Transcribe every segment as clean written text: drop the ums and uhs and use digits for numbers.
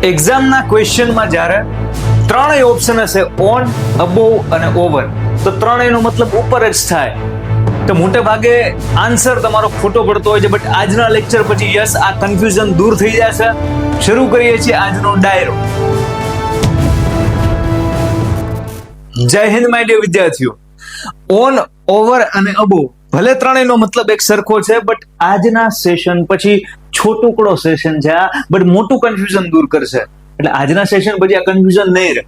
એક્ઝામના ક્વેશ્ચનમાં જ્યારે ત્રણેય ઓપ્શન હશે ઓન, અબોવ અને ઓવર, તો ત્રણેયનો મતલબ ઉપર જ થાય. તો મોટે ભાગે આન્સર તમારો ખોટો પડતો હોય છે, બટ આજના લેક્ચર પછી યસ આ કન્ફ્યુઝન દૂર થઈ જશે. શરૂ કરીએ છીએ આજનો ડાયરો. જય હિન્દ માય ડિયર વિદ્યાર્થીઓ. ઓન, ઓવર અને અબોવ ભલે ત્રણેયનો મતલબ એક સરખો છે, બટ આજના સેશન પછી છોટુકડો સેશન છે આ, બટ મોટું કન્ફ્યુઝન દૂર કરશે. એટલે આજના સેશન પછી આ કન્ફ્યુઝન નહીં રહે.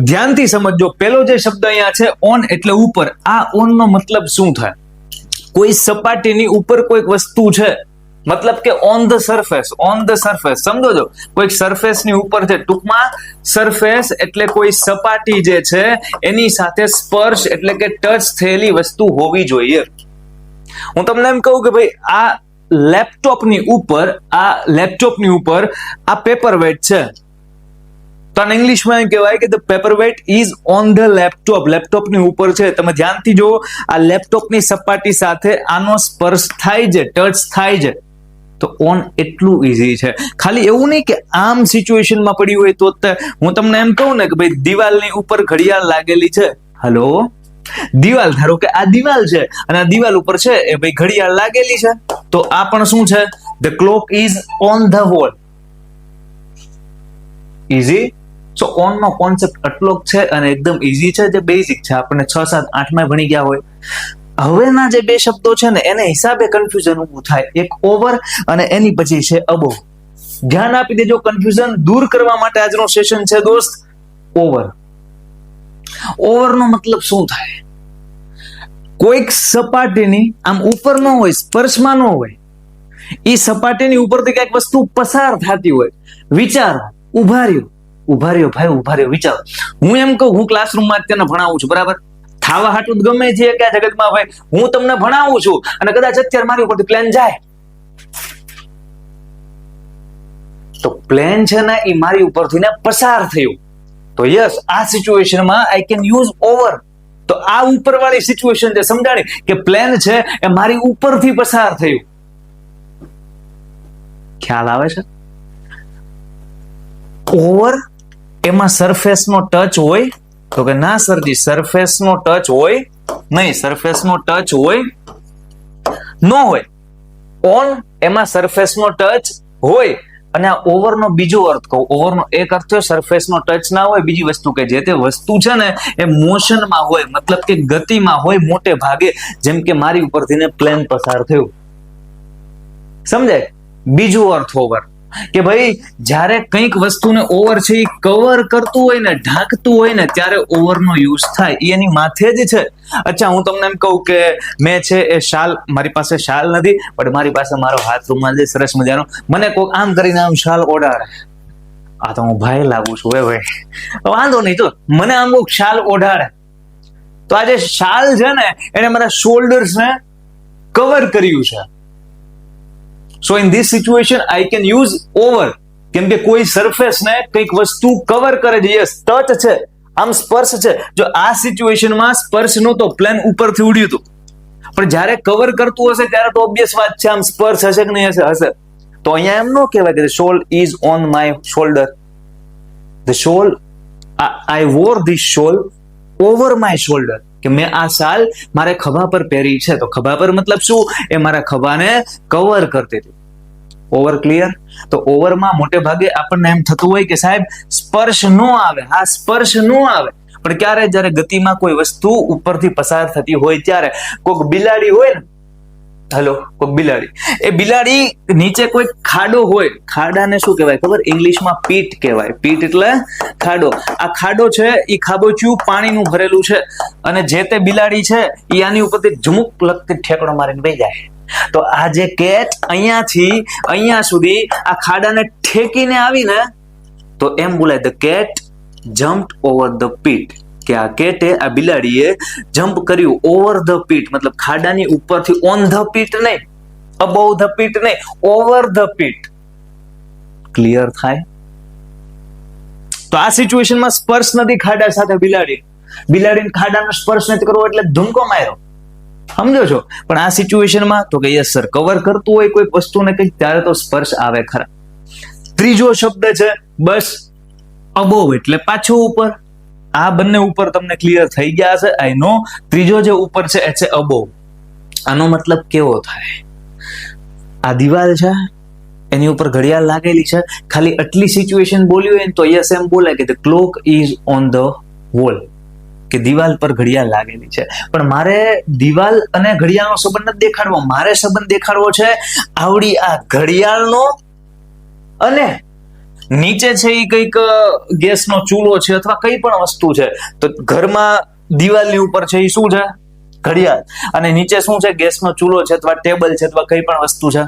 ધ્યાનથી સમજજો. પેલો જે શબ્દ અહીંયા છે ઓન એટલે ઉપર. આ ઓન નો મતલબ શું થાય? કોઈ સપાટીની ઉપર કોઈક વસ્તુ છે, મતલબ કે on the surface. On the surface સમજો છો, કોઈક સરફેસ ની ઉપર છે. ટૂંકમાં સરફેસ એટલે કોઈ સપાટી જે છે એની સાથે સ્પર્શ એટલે કે ટચ થયેલી વસ્તુ હોવી જોઈએ. હું તમને એમ કહું કે ભાઈ આ લેપટોપની ઉપર આ પેપર વેટ છે, તો આને ઇંગ્લિશમાં એમ કહેવાય કે the paper weight is on the laptop. લેપટોપની ઉપર છે. તમે ધ્યાનથી જુઓ, આ લેપટોપની સપાટી સાથે આનો સ્પર્શ થાય છે, ટચ થાય છે, તો ઓન એટલું ઈઝી છે. ખાલી એવું નહીં કે આમ સિચ્યુએશનમાં પડી હોય તો. હું તમને એમ કહું ને કે ભાઈ દિવાલની ઉપર ઘડિયાળ લાગેલી છે. હલો, દિવાલ, ધારો કે આ દિવાલ છે અને આ દિવાલ ઉપર છે એ ભાઈ ઘડિયાળ લાગેલી છે, તો આ પણ શું છે? The clock is on the wall. Easy. So on નો કોન્સેપ્ટ આટલો છે અને એકદમ ઈઝી છે, જે બેઝિક છે, આપણે 6, 7, 8 માં ભણી ગયા હોય. હવેના જે બે શબ્દો છે ને એને હિસાબે કન્ફ્યુઝન ઊભું થાય. એક ઓવર અને એની પછી છે અબોવ. ધ્યાન આપી દેજો, કન્ફ્યુઝન દૂર કરવા માટે આજનો સેશન છે દોસ્ત ઓવર. ઓવર નો મતલબ શું થાય? કોઈક સપાટીની આમ ઉપર ન હોય, સ્પર્શમાં ન હોય, એ સપાટીની ઉપરથી કઈક વસ્તુ પસાર થતી હોય. વિચારો, ઉભા રહ્યો ભાઈ, ઉભા રહ્યો, વિચારો. હું એમ કહું, હું ક્લાસરૂમમાં અત્યારે ભણાવું છું, બરાબર? થાવા હાટું ગમે છે કે આ જગતમાં ભાઈ હું તમને ભણાવું છું અને કદાચ અત્યારે મારી ઉપરથી પ્લેન જાય, તો પ્લેન છે ને એ મારી ઉપરથી ને પસાર થયું, તો યસ આ સિચ્યુએશનમાં આઈ કેન યુઝ ઓવર. તો આ ઉપરવાળી સિચ્યુએશન છે, સમજાણી કે પ્લેન છે એ મારી ઉપરથી પસાર થયું. ખ્યાલ આવે છે? ઓવર એમાં સરફેસ નો ટચ હોય? તો કે ના સરજી, સરફેસ નો ટચ હોય નહીં. સરફેસ નો ટચ હોય ન હોય. ઓન એમાં સરફેસ નો ટચ હોય. અને આ ઓવર નો બીજો અર્થ કહું. ઓવર નો એક અર્થ થયો સરફેસ નો ટચ ના હોય, બીજી વસ્તુ કે જે તે વસ્તુ છે ને એ મોશનમાં હોય, મતલબ કે ગતિમાં હોય મોટે ભાગે, જેમ કે મારી ઉપરથી ને પ્લેન પસાર થયું. સમજાય? બીજો અર્થ ઓવર કે ભાઈ જ્યારે કંઈક વસ્તુને ઓવર છે એ કવર કરતું હોય ને, ઢાંકતું હોય ને, ત્યારે ઓવર નો યુઝ થાય. એ એની માથે જ છે. અચ્છા, હું તમને એમ કહું કે મેં છે એ શાલ, મારી પાસે શાલ નથી, પણ મારી પાસે મારો હાથ રૂમાલ છે સરસ મજાનો, મને કોઈક આમ કરીને આમ શાલ ઓઢાડે, આ તો હું ભાઈ લાગુ છું ભાઈ, વાંધો નહીં, તો મને આમ કોઈક શાલ ઓઢાડે, તો આ જે શાલ છે ને એને મારા શોલ્ડર્સ ને કવર કર્યું છે. So in this situation I can use over. કેમ કે કોઈ સરફેસ ને કઈક વસ્તુ કવર કરે છે. યસ, ટચ છે, આમ સ્પર્શ છે. જો આ સિચ્યુએશનમાં સ્પર્શ નહોતો, પ્લેન ઉપરથી ઉડ્યું હતું, પણ જ્યારે કવર કરતું હશે ત્યારે તો ઓબ્વિયસ વાત છે, આમ સ્પર્શ હશે કે નહીં હશે. તો અહીંયા એમ ન કહેવાય કે the shawl is on my shoulder. The shawl, I wore this shawl over my shoulder. કે મેં આ શાલ મારે ખભા પર પહેરી છે, તો ખભા પર મતલબ શું? એ મારા ખભાને કવર કરતી હતી. Over clear? તો ઓવરમાં મોટે ભાગે આપણને એમ થતું હોય કે સાહેબ સ્પર્શ નો આવે. હા, સ્પર્શ નો આવે, પણ ક્યારે? જ્યારે ગતિમાં કોઈ વસ્તુ ઉપરથી પસાર થતી હોય ત્યારે. કોઈક બિલાડી હોય ને, હેલો, કોઈક બિલાડી, એ બિલાડી નીચે કોઈ ખાડો હોય, ખાડાને શું કહેવાય ખબર? ઇંગ્લિશમાં પીટ કહેવાય. પીટ એટલે ખાડો. આ ખાડો છે એ ખાબોચિયું પાણીનું ભરેલું છે, અને જે તે બિલાડી છે એ આની ઉપરથી ઝુમુક લગતી ઠેકડો મારીને બેસી જાય. તો આ જે કેટ અહીંયાથી અહીંયા સુધી આ ખાડાને ઠેકીને આવીને, તો એમ બોલાય the cat jumped over the pit. કે આ કેટે, આ બિલાડીએ જમ્પ કર્યું ઓવર ધ પીટ, મતલબ ખાડાની ઉપરથી. ઓન ધ પીટ નહીં, અબોવ ધ પીટ નહીં, ઓવર ધ પીટ. ક્લિયર થાય? તો આ સિચ્યુએશનમાં સ્પર્શ નથી ખાડા સાથે બિલાડીને ખાડાનો સ્પર્શ નથી કરવો એટલે ધૂમકો માર્યો, સમજો છો? પણ આ સિચ્યુએશનમાં તો કે યસ સર, કવર કરતું હોય કોઈ વસ્તુને કંઈક ત્યારે તો સ્પર્શ આવે ખરા. ત્રીજો શબ્દ છે બસ અબોવ એટલે પાછું ઉપર. આ બંને ઉપર તમને ક્લિયર થઈ ગયા હશે, આઈ નો. ત્રીજો જે ઉપર છે એ છે અબોવ. આનો મતલબ કેવો થાય? આ દિવાલ છે, એની ઉપર ઘડિયાળ લાગેલી છે, ખાલી આટલી સિચ્યુએશન બોલી હોય ને તો યસ એમ બોલાય કે the clock is on the wall, કે દિવાલ પર ઘડિયાળ લાગેલી છે. પણ મારે દિવાલ અને ઘડિયાળનો સંબંધ નથી દેખાડવો, મારે સંબંધ દેખાડવો છે આવડી આ ઘડિયાળનો, અને નીચે છે એ કઈક ગેસનો ચૂલો છે અથવા કઈ પણ વસ્તુ છે. તો ઘરમાં દિવાલની ઉપર છે એ શું છે? ઘડિયાળ. અને નીચે શું છે? ગેસનો ચૂલો છે અથવા ટેબલ છે અથવા કઈ પણ વસ્તુ છે.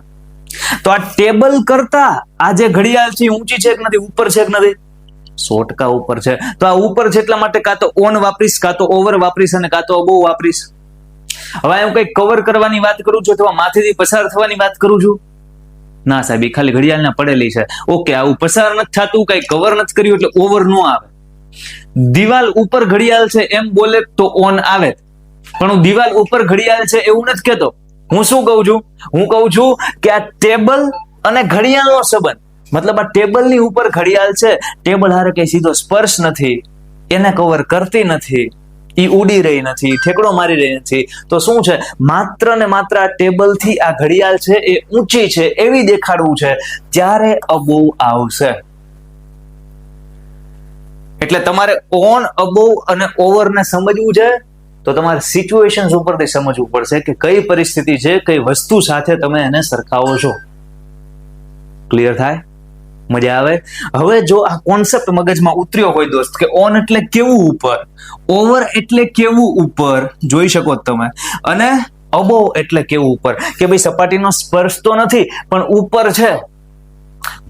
તો આ ટેબલ કરતા આ જે ઘડિયાળ છે ઊંચી છે કે નથી, ઉપર છે કે નથી? 100% ઉપર છે. તો આ ઉપર છે એટલા માટે કાં તો ઓન વાપરીશ, કાં તો ઓવર વાપરીશ, અને કાં તો અબોવ વાપરીશ. હવે હું કઈ કવર કરવાની વાત કરું છું અથવા માથેથી પસાર થવાની વાત કરું છું? ના સાહેબ, એ ખાલી ઘડિયાળને પડેલી છે. ઓકે, આવું પસાર નથી થતું, કઈ કવર નથી કર્યું એટલે ઓવર નો આવે. દિવાલ ઉપર ઘડિયાળ છે એમ બોલે તો ઓન આવે, પણ હું દિવાલ ઉપર ઘડિયાળ છે એવું નથી કહેતો. હું શું કહું છું? હું કહું છું કે આ ટેબલ અને ઘડિયાળનો સંબંધ, મતલબ આ ટેબલની ઉપર ઘડિયાળ છે, ટેબલ હારે કઈ સીધો સ્પર્શ નથી, એને કવર કરતી નથી, ઈ ઉડી રહી નથી, ઠેકડો મારી રહી નથી. તો શું છે? માત્ર ને માત્ર આ ટેબલથી આ ઘડિયાળ છે એ ઊંચી છે એવી દેખાડવું છે, ત્યારે અબોવ આવશે. એટલે તમારે ઓન, અબોવ અને ઓવર ને સમજવું છે તો તમારે સિચ્યુએશન્સ ઉપરથી સમજવું પડશે કે કઈ પરિસ્થિતિ છે, કઈ વસ્તુ સાથે તમે એને સરખાવો છો. ક્લિયર થાય? મજા આવે? હવે જો આ કોન્સેપ્ટ મગજમાં ઉતર્યો હોય દોસ્ત કે ઓન એટલે કેવું ઉપર, ઓવર એટલે કેવું ઉપર, જોઈ શકો તમે, અને અબોવ એટલે કેવું ઉપર, કે ભાઈ સપાટીનો સ્પર્શ તો નથી પણ ઉપર છે,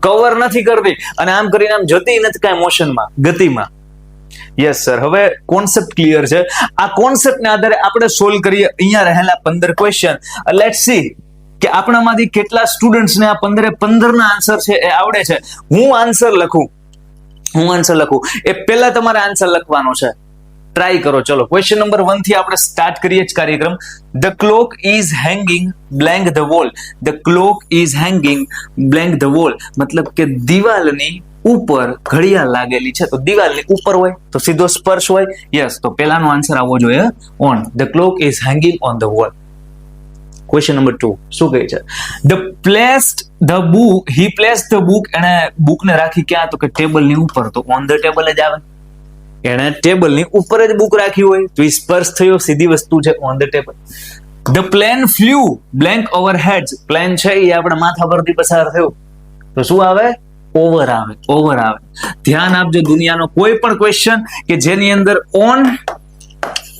કવર નથી કરતી, અને આમ કરીને આમ જતી નથી કાંઈ મોશનમાં, ગતિમાં. યસ સર, હવે કોન્સેપ્ટ ક્લિયર છે. આ કોન્સેપ્ટને આધારે આપણે સોલ્વ કરીએ અહીંયા રહેલા 15 ક્વેશ્ચન. લેટ્સ સી કે આપણામાંથી કેટલા સ્ટુડન્ટ્સને આ 15 ના આન્સર છે એ આવડે છે. હું આન્સર લખું એ પહેલા તમારે આન્સર લખવાનો છે. ટ્રાય કરો. ચલો, ક્વેશ્ચન નંબર 1 થી આપણે સ્ટાર્ટ કરીએ જ કાર્યક્રમ. The clock is hanging blank the wall. The clock is hanging blank the wall મતલબ કે દિવાલની ઉપર ઘડિયાળ લાગેલી છે, તો દિવાલની ઉપર હોય તો સીધો સ્પર્શ હોય. યસ, તો પહેલાનો આન્સર આવવો જોઈએ on. The clock is hanging on the wall. Question number 2 શું કહે છે? હી પ્લેસ્ડ ધ બુક, એને બુકને રાખી ક્યાં? તો કે ટેબલની ઉપર, તો ઓન ધ ટેબલ જ આવે. એને ટેબલની ઉપર જ બુક રાખી હોય તો એ સ્પર્શ થયો, સીધી વસ્તુ છે, on the table. The plane flew blank over heads. Plane છે એ આપણા માથા પરથી પસાર થયો તો શું આવે? ઓવર આવે. ધ્યાન આપજો, દુનિયાનો કોઈ પણ ક્વેશ્ચન કે જેની અંદર ઓન,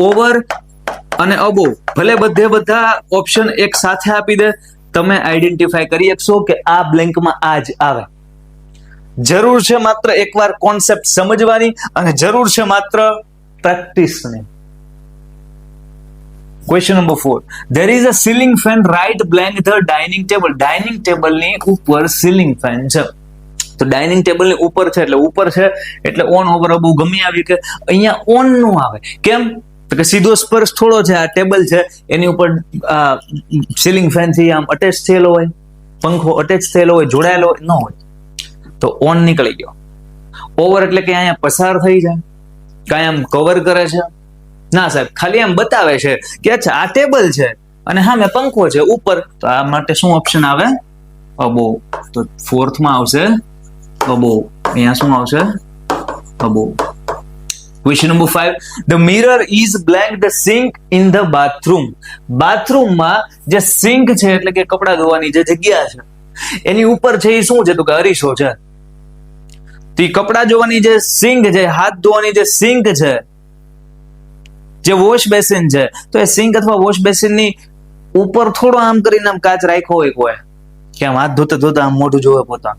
ઓવર અને અબોવ ભલે બધા ઓપ્શન એક સાથે આપી દે, તમે આઈડેન્ટિફાઈ કરી શકશો કે આ બ્લેન્કમાં આ જ આવે. જરૂર છે માત્ર એકવાર કોન્સેપ્ટ સમજવાની, અને જરૂર છે માત્ર પ્રેક્ટિસની. Question number 4. There is a ceiling fan right blank the dining table. Dining ટેબલની ઉપર સીલિંગ ફેન છે, તો ડાઇનિંગ ટેબલની ઉપર છે એટલે ઉપર છે, એટલે ઓન, ઓવર, અબોવ ગમે આવી. કે અહીંયા ઓન નું આવે. કેમ? તો કે સીધો સ્પર્શ થોડો છે, આ ટેબલ છે એની ઉપર સીલિંગ ફેન થી આમ અટેચ થયેલો હોય, પંખો અટેચ થયેલો હોય, જોડાયેલો હોય, ન હોય, તો ઓન નીકળી ગયો. ઓવર એટલે કે અહીંયા પસાર થઈ જાય, કાંઈ આમ કવર કરે છે? ના સાહેબ, ખાલી આમ બતાવે છે કે અચ્છા આ ટેબલ છે અને સામે પંખો છે ઉપર, તો આ માટે શું ઓપ્શન આવે? અબોવ. તો 4th માં આવશે અબોવ. અહીંયા શું આવશે? Above. Question number 5. The mirror is blank the sink in the bathroom. બાથરૂમમાં જે સિંક છે એટલે કે કપડા ધોવાની જે જગ્યા છે એની ઉપર છે એ શું છે? તો કે અરીસો છે. તો એ કપડા ધોવાની જે સિંક છે, હાથ ધોવાની જે સિંક છે, જે વોશ બેસિન છે, તો એ સિંક અથવા વોશ બેસિનની ઉપર થોડો આમ કરીને આમ કાચ રાખ્યો હોય કોઈ, કે આમ હાથ ધોતા આમ મોઢું જોવે પોતા,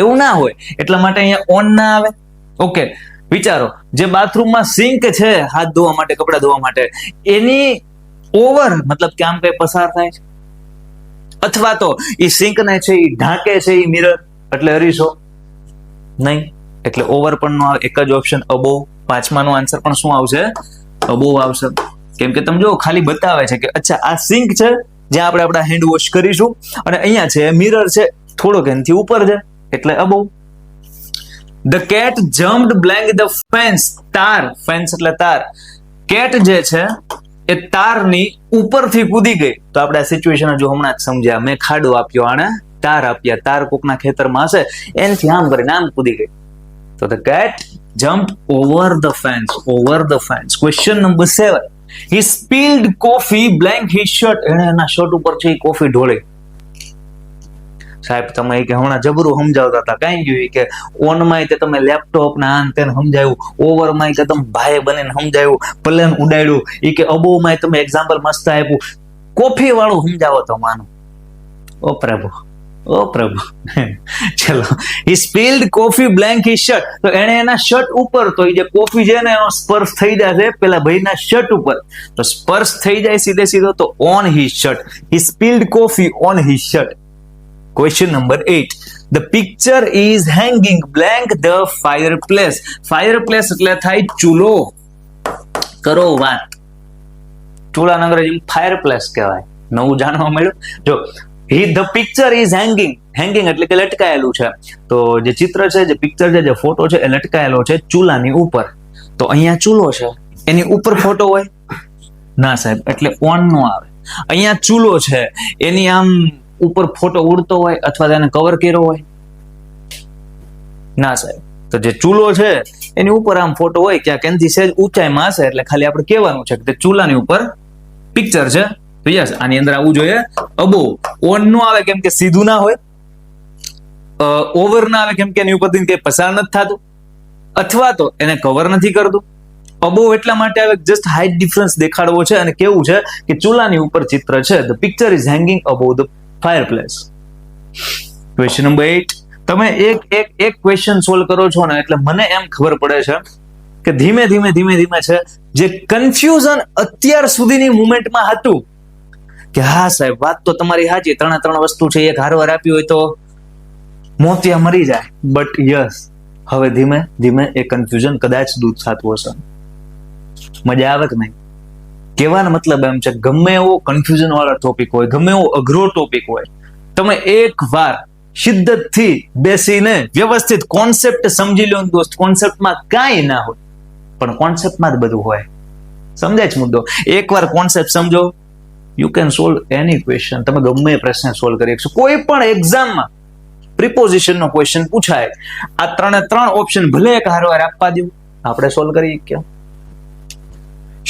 એવું ના હોય. એટલા માટે અહીંયા ઓન ના આવે. ઓકે, વિચારો, જે બાથરૂમમાં સિંક છે હાથ ધોવા માટે, કપડા ધોવા માટે, એની ઓવર મતલબ કે આમ કઈ પસાર થાય છે, અથવા તો એ સિંક ને છે એ ઢાંકે છે એ મિરર એટલે અરીસો નહીં, એટલે ઓવર પણ નો આવે. એક જ ઓપ્શન અબોવ. 5મા નો આન્સર પણ શું આવશે? અબોવ આવશે. કેમ કે તમે જો ખાલી બતાવે છે કે અચ્છા આ સિંક છે જ્યાં આપણે આપણા હેન્ડ વોશ કરીશું, અને અહીંયા છે મિરર છે થોડોક એનાથી ઉપર છે, એટલે above. The cat jumped blank the fence. તાર, ફેન્સ એટલે તાર. કેટ જે છે એ તારની ઉપરથી કૂદી ગઈ. તો આપણે આ સિચ્યુએશન જો હમણાં જ સમજ્યા. મેં ખાડો આપ્યો, આને તાર આપ્યા. તાર કોકના ખેતરમાં હશે, એનથી આમ કરીને આમ કૂદી ગઈ. તો the cat jumped over the fence. Over the fence. Question number 7. He spilled coffee blank his shirt. એને એના શર્ટ ઉપર છે કોફી ઢોળી. સાહેબ તમે કે હમણાં જબરું સમજાવતા હતા, કઈ ગયું કે ઓન માં તે તમે લેપટોપ ના આન તેને સમજાવ્યું, ઓવર માં કે તમે ભાઈ બનીને સમજાવ્યું, પ્લેન ઉડાડ્યું, એ કે અબો માં તમે એક્ઝામ્પલ મસ્ત આપ્યું, કોફી વાળું સમજાવો તો માનો. ઓ પ્રભુ, ઓ પ્રભુ. ચલો, he spilled coffee blank his shirt. તો એને એના શર્ટ ઉપર, તો એ જે કોફી છે ને એનો સ્પર્શ થઈ જાય પેલા ભાઈના શર્ટ ઉપર, તો સ્પર્શ થઈ જાય સીધે સીધો, તો on his shirt. He spilled coffee on his shirt. Question number 8. The picture is hanging blank the fireplace. Fireplace એટલે થાય ચૂલો. કરો વાત. ચૂલાને અંગ્રેજીમાં fireplace કહેવાય. નવું જાણવા મળ્યું. જો the picture is hanging. Hanging એટલે કે લટકાયેલું છે. તો જે ચિત્ર છે, જે પિક્ચર છે, જે ફોટો છે એ લટકાયેલો છે ચૂલાની ઉપર. તો અહીંયા ચૂલો છે, એની ઉપર ફોટો હોય? ના સાહેબ, એટલે ઓન નો આવે. અહીંયા ચૂલો છે, એની આમ ઉપર ફોટો ઉડતો હોય અથવા તેને કવર કર્યો હોય? ના સાહેબ. તો જે ચૂલો છે એની ઉપર આમ ફોટો હોય, ક્યાંક એનાથી સહેજ ઊંચાઈમાં હશે, એટલે ખાલી આપણે કહેવાનું છે કે ચૂલાની ઉપર પિક્ચર છે. તો યસ, આની અંદર આવવું જોઈએ અબો. ઓન નો આવે કેમ કે સીધું ના હોય. ઓવર ના આવે કેમ કે એની ઉપરથી કઈ પસાર નથી થતું, અથવા તો એને કવર નથી કરતું. અબો એટલા માટે આવે જસ્ટ હાઈટ ડિફરન્સ દેખાડવો છે, અને કેવું છે કે ચૂલાની ઉપર ચિત્ર છે. The picture is hanging above the fireplace. Question number 8. તમે એક ક્વેશ્ચન સોલ્વ કરો છો ને એટલે મને એમ ખબર પડે છે કે ધીમે ધીમે છે જે કન્ફ્યુઝન અત્યાર સુધીની મુમેન્ટમાં હતું કે હા સાહેબ વાત તો તમારી સાચી, ત્રણ વસ્તુ છે, એક હારવાર આપી હોય તો મોતિયા મરી જાય. બટ યસ, હવે ધીમે ધીમે એ કન્ફ્યુઝન કદાચ દૂર થતું હશે. મજા આવે કે નહીં? કહેવાનો મતલબ એમ છે, ગમે એવો કન્ફ્યુઝન વાળો ટોપિક હોય, ગમે એવો અઘરો ટોપિક હોય, તમે એક વાર શિદ્દતથી બેસીને વ્યવસ્થિત કોન્સેપ્ટ સમજી લો દોસ્ત. કોન્સેપ્ટમાં કાંઈ ના હોય, પણ કોન્સેપ્ટમાં જ બધું હોય. સમજાય છે મુદ્દો? એકવાર કોન્સેપ્ટ સમજો, you can solve any question. તમે ગમે એ પ્રશ્ન સોલ્વ કરી શકશો. કોઈ પણ એક્ઝામમાં પ્રિપોઝિશનનો ક્વેશ્ચન પૂછાય, આ ત્રણ ઓપ્શન ભલે એક હારવાર આપવા દઉં, આપણે સોલ્વ કરી શકીએ.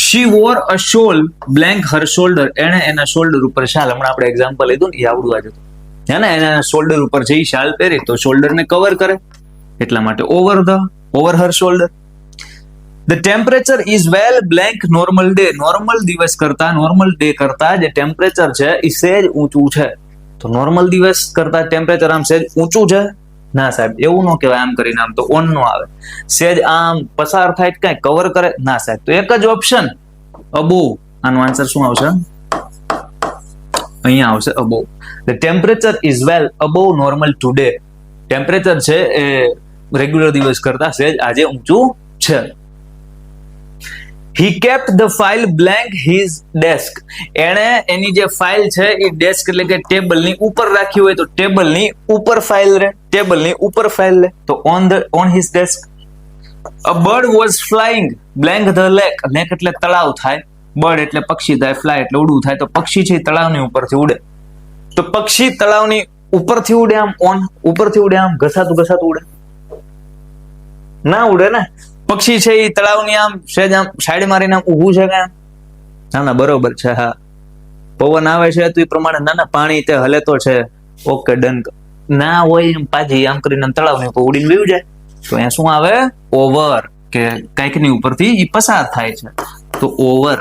She wore a shawl blank her shoulder. એને એના શોલ્ડર ઉપર શાલ, હમણાં આપણે એક્ઝામ્પલ લીધું ને એ આવડું આજે તો હે ને, એના શોલ્ડર ઉપર જે શાલ પહેરી તો શોલ્ડર ને કવર કરે, એટલા માટે over her shoulder. The temperature is well blank normal day. Normal દિવસ કરતા, નોર્મલ ડે કરતા જે ટેમ્પરેચર છે એ સહેજ ઊંચું છે. તો નોર્મલ દિવસ કરતા ટેમ્પરેચર આમ સહેજ ઊંચું છે? ના સાહેબ, એવું ન કહેવાય. આમ કરીને આમ તો ઓન નો આવે. સહેજ આમ પસાર થાય કઈ કવર કરે? ના સાહેબ. તો એક જ ઓપ્શન અબો. આનો આન્સર શું આવશે? અહીંયા આવશે અબો. The temperature is well above normal today. Temperature છે એ રેગ્યુલર દિવસ કરતા સહેજ આજે ઊંચું છે. He kept the file blank his desk. એણે એની જે ફાઇલ છે એ ડેસ્ક એટલે કે ટેબલની ઉપર રાખી હોય તો ટેબલની ઉપર ફાઇલ રહે, ટેબલની ઉપર ફાઇલ રહે. તો on his desk. A bird was flying blank the lake. lake એટલે તળાવ થાય, બર્ડ એટલે પક્ષી થાય, ફ્લાય એટલે ઉડવું થાય. તો પક્ષી છે તળાવની ઉપરથી ઉડે. તો પક્ષી તળાવની ઉપરથી ઉડે, આમ ઓન ઉપરથી ઉડે, આમ ઘસાતું ઉડે? ના ઉડે ને. પક્ષી છે એ તળાવની આમ સહેજ આમ સાઈડ મારીને આમ ઊભું છે કે? ના બરોબર છે. હા, પવન આવે છે તો એ પ્રમાણે ના પાણી તે હલે તો છે. Okay done. ના હોય એમ પાછી આમ કરીને તળાવની ઉપર ઉડીને વયું જાય તો અહીંયા શું આવે? ઓવર, કે કંઈકની ઉપરથી એ પસાર થાય છે. તો over.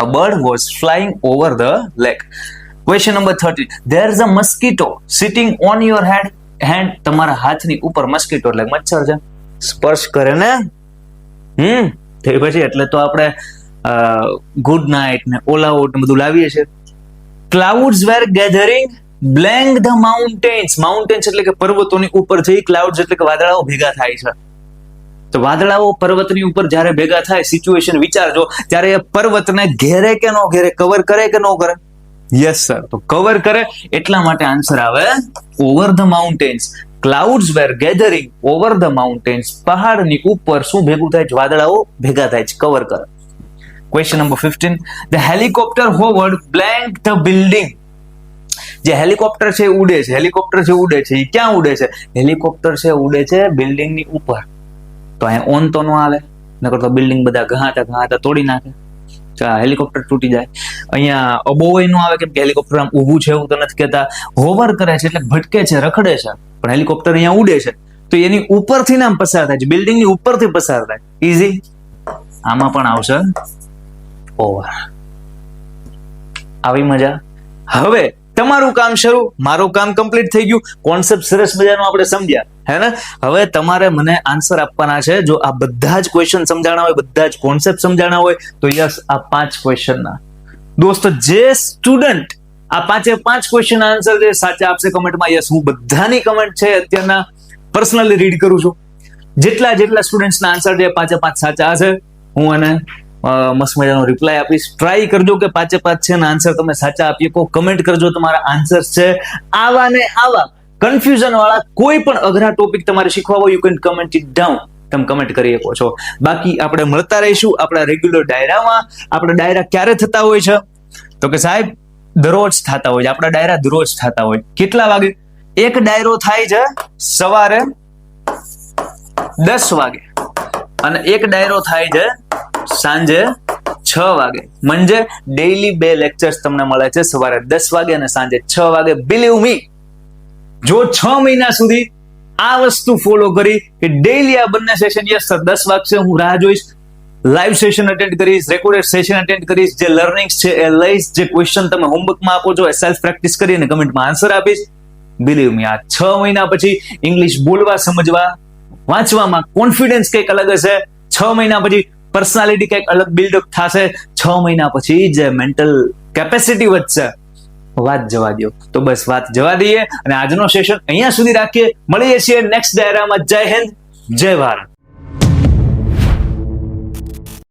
A bird was flying over the lake. Question number 13. There is a mosquito sitting on your hand. તમારા હાથની ઉપર મસ્કીટો એટલે મચ્છર છે, સ્પર્શ કરે ને તે પછી એટલે તો આપણે ગુડ નાઇટ ને ઓલ આઉટ ને બધું લાવીએ છીએ. Clouds were gathering blank the mountains. Mountains એટલે કે પર્વતોની ઉપર જઈ, ક્લાઉડ્સ એટલે કે વાદળાઓ ભેગા થાય છે. તો વાદળાઓ પર્વતની ઉપર જ્યારે ભેગા થાય, સિચ્યુએશન વિચારજો, ત્યારે એ પર્વતને ઘેરે કે ન ઘેરે, કવર કરે કે ન કરે? Yes sir. તો કવર કરે, એટલા માટે આન્સર આવે over the mountains. Clouds were gathering over the mountains. પહાડની ઉપર શું ભેગું થાય છે? વાદળાઓ ભેગા થાય છે, કવર કરે. Question number 15. The helicopter Howard blank the building. જે હેલિકોપ્ટર છે ઉડે છે, હેલિકોપ્ટર છે ઉડે છે, એ ક્યાં ઉડે છે? હેલિકોપ્ટર છે ઉડે છે બિલ્ડિંગની ઉપર. તો અહીંયા ઓન તો ન આવે, નકર તો બિલ્ડિંગ બધા ઘાટા તોડી નાખે, હેલિકોપ્ટર તૂટી જાય. અહીંયા અબોય નો આવે, કેમ કે હેલિકોપ્ટર આમ ઊભું છે એવું તો નથી કહેતા. હોવર કરે છે એટલે ભટકે છે, રખડે છે, પણ હેલિકોપ્ટર અહીંયા ઉડે છે તો એની ઉપરથી નામ પસાર થાય છે, બિલ્ડિંગની ઉપરથી પસાર થાય. ઈઝી. આમાં પણ આવશે ઓવર. આવી મજા. હવે તમારું કામ શરૂ, મારું કામ કમ્પ્લીટ થઈ ગયું. કોન્સેપ્ટ સરસ મજાનો આપણે સમજ્યા, હે ને? હવે તમારે મને આન્સર આપવાના છે. જો આ બધા જ ક્વેશ્ચન સમજાણા હોય, બધા જ કોન્સેપ્ટ સમજાણા હોય તો યસ, આ 5 ક્વેશ્ચનના દોસ્તો જે સ્ટુડન્ટ આ 5 ક્વેશ્ચન આન્સર જે સાચા આપશે કમેન્ટમાં, યસ, હું બધાની કમેન્ટ છે અત્યારના પર્સનલી રીડ કરું છું. જેટલા સ્ટુડન્ટ્સના આન્સર છે 5 સાચા હશે, હું એને મસ્ત મજાનો રિપ્લાય આપીશ. ટ્રાય કરજો કે 5 છે ને આન્સર તમે સાચા આપી શકો. કમેન્ટ કરજો તમારા આન્સર છે. આવા ને આવા કન્ફ્યુઝન વાળા કોઈ પણ અઘરા ટોપિક તમારે શીખવા હોય, you can comment it down. તમે કમેન્ટ કરી શકો છો. બાકી આપણે મળતા રહીશું આપણા રેગ્યુલર ડાયરામાં. આપણા ડાયરા ક્યારે થતા હોય છે? તો કે સાહેબ દરરોજ થતા હોય છે. આપણા ડાયરા દરરોજ થતા હોય. કેટલા વાગે? એક ડાયરો થાય છે સવારે 10 વાગે અને એક ડાયરો થાય છે સાંજે 6 વાગે. म्हणजे ડેઈલી 2 લેક્ચર્સ તમને મળે છે, સવારે 10 વાગે અને સાંજે 6 વાગે. બિલીવ મી, જો 6 મહિના સુધી આ વસ્તુ ફોલો કરી કે ડેઈલી આ બંને સેશન, યસ સર 10 વાગશે હું રાહ જોઈશ, લાઈવ સેશન અટેન્ડ કરીશ, રેકોર્ડેડ સેશન અટેન્ડ કરીશ, જે લર્નિંગ્સ છે એ લઈશ, જે ક્વેશ્ચન તમે હોમવર્કમાં આપો છો એ સેલ્ફ પ્રેક્ટિસ કરીને કમેન્ટમાં આન્સર આપીશ. બિલીવ મી, આ 6 મહિના પછી ઇંગ્લિશ બોલવા, સમજવા, વાંચવામાં કોન્ફિડન્સ કંઈક અલગ હશે. 6 મહિના પછી પર્સનાલિટી કંઈક અલગ બિલ્ડઅપ થશે. 6 મહિના પછી જે મેન્ટલ કેપેસિટી વધશે, વાત જવા દો. તો બસ વાત જવા દઈએ અને આજનો સેશન અહીંયા સુધી રાખીએ. મળીએ છીએ નેક્સ્ટ ડાયરામાં. જય હિન્દ, જય ભારત.